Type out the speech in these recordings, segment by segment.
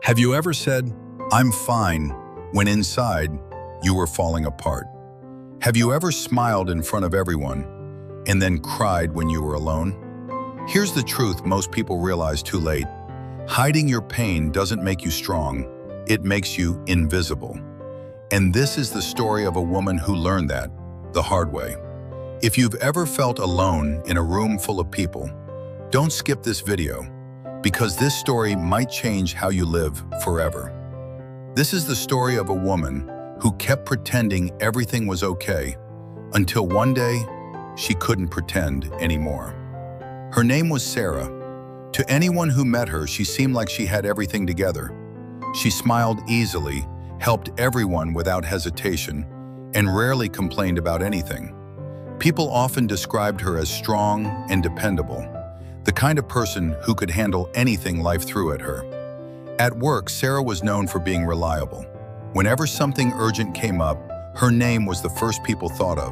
Have you ever said, "I'm fine," when inside you were falling apart? Have you ever smiled in front of everyone and then cried when you were alone? Here's the truth most people realize too late. Hiding your pain doesn't make you strong, it makes you invisible. And this is the story of a woman who learned that the hard way. If you've ever felt alone in a room full of people, don't skip this video, because this story might change how you live forever. This is the story of a woman who kept pretending everything was okay until one day she couldn't pretend anymore. Her name was Sarah. To anyone who met her, she seemed like she had everything together. She smiled easily, helped everyone without hesitation, and rarely complained about anything. People often described her as strong and dependable, the kind of person who could handle anything life threw at her. At work, Sarah was known for being reliable. Whenever something urgent came up, her name was the first people thought of.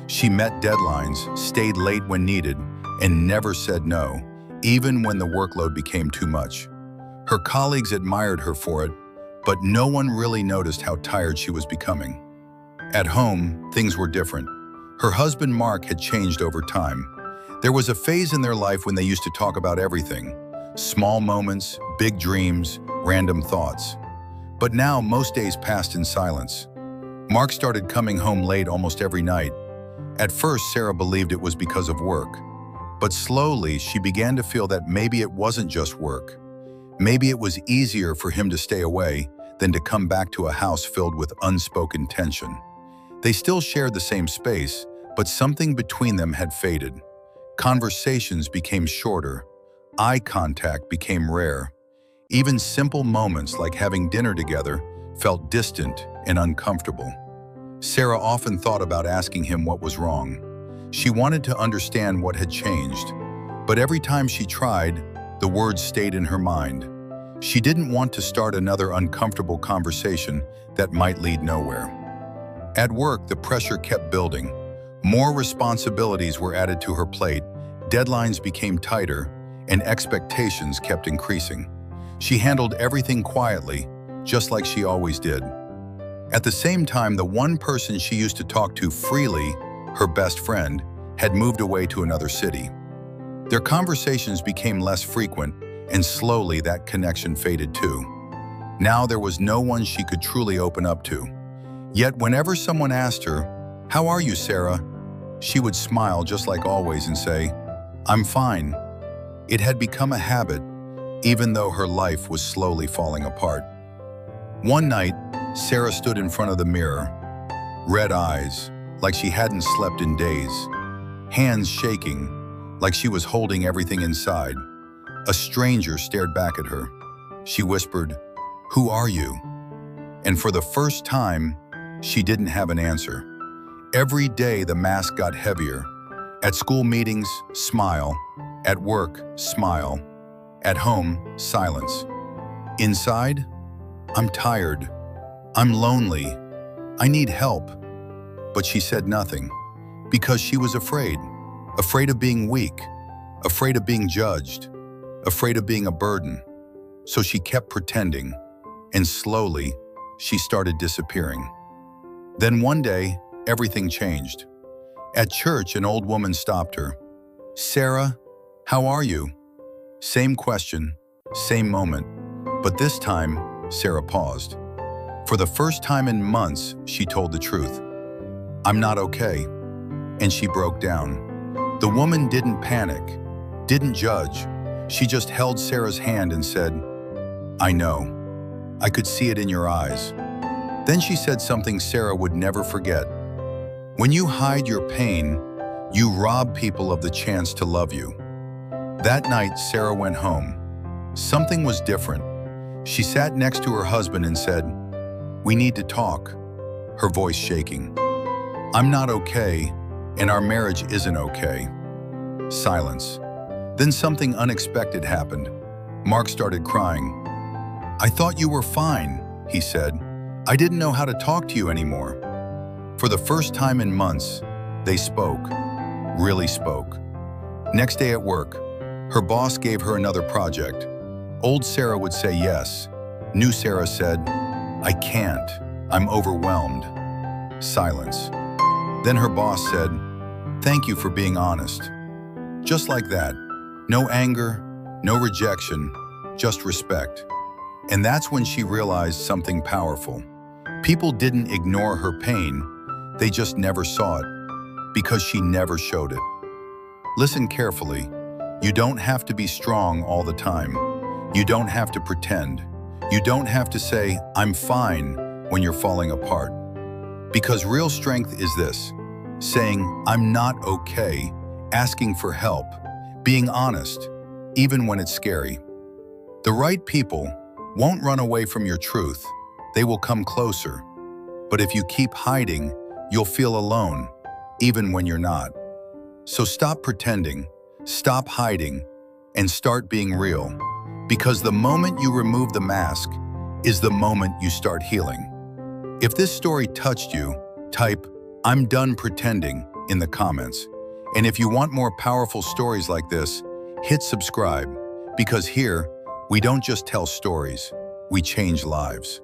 She met deadlines, stayed late when needed, and never said no, even when the workload became too much. Her colleagues admired her for it, but no one really noticed how tired she was becoming. At home, things were different. Her husband Mark had changed over time. There was a phase in their life when they used to talk about everything. Small moments, big dreams, random thoughts. But now most days passed in silence. Mark started coming home late almost every night. At first, Sarah believed it was because of work. But slowly, she began to feel that maybe it wasn't just work. Maybe it was easier for him to stay away than to come back to a house filled with unspoken tension. They still shared the same space, but something between them had faded. Conversations became shorter. Eye contact became rare. Even simple moments like having dinner together felt distant and uncomfortable. Sarah often thought about asking him what was wrong. She wanted to understand what had changed, but every time she tried, the words stayed in her mind. She didn't want to start another uncomfortable conversation that might lead nowhere. At work, the pressure kept building. More responsibilities were added to her plate, deadlines became tighter, and expectations kept increasing. She handled everything quietly, just like she always did. At the same time, the one person she used to talk to freely, her best friend, had moved away to another city. Their conversations became less frequent, and slowly that connection faded too. Now there was no one she could truly open up to. Yet whenever someone asked her, "How are you, Sarah?" she would smile just like always and say, "I'm fine." It had become a habit, even though her life was slowly falling apart. One night, Sarah stood in front of the mirror, red eyes, like she hadn't slept in days, hands shaking, like she was holding everything inside. A stranger stared back at her. She whispered, "Who are you?" And for the first time, she didn't have an answer. Every day the mask got heavier. At school meetings, smile. At work, smile. At home, silence. Inside, "I'm tired. I'm lonely. I need help." But she said nothing, because she was afraid. Afraid of being weak. Afraid of being judged. Afraid of being a burden. So she kept pretending, and slowly, she started disappearing. Then one day, everything changed. At church, an old woman stopped her. "Sarah, how are you?" Same question, same moment, but this time, Sarah paused. For the first time in months, she told the truth. "I'm not okay." And she broke down. The woman didn't panic, didn't judge. She just held Sarah's hand and said, "I know. I could see it in your eyes." Then she said something Sarah would never forget. "When you hide your pain, you rob people of the chance to love you." That night, Sarah went home. Something was different. She sat next to her husband and said, "We need to talk," her voice shaking. "I'm not okay, and our marriage isn't okay." Silence. Then something unexpected happened. Mark started crying. "I thought you were fine," he said. "I didn't know how to talk to you anymore." For the first time in months, they spoke, really spoke. Next day at work, her boss gave her another project. Old Sarah would say yes, New Sarah said, "I can't. I'm overwhelmed." Silence. Then her boss said, "Thank you for being honest." Just like that. No anger, no rejection, just respect. And that's when she realized something powerful. People didn't ignore her pain, they just never saw it, because she never showed it. Listen carefully. You don't have to be strong all the time. You don't have to pretend. You don't have to say, "I'm fine," when you're falling apart. Because real strength is this: saying, "I'm not okay," asking for help, being honest, even when it's scary. The right people won't run away from your truth. They will come closer. But if you keep hiding, you'll feel alone, even when you're not. So stop pretending, stop hiding, and start being real. Because the moment you remove the mask is the moment you start healing. If this story touched you, type, "I'm done pretending," in the comments. And if you want more powerful stories like this, hit subscribe. Because here, we don't just tell stories, we change lives.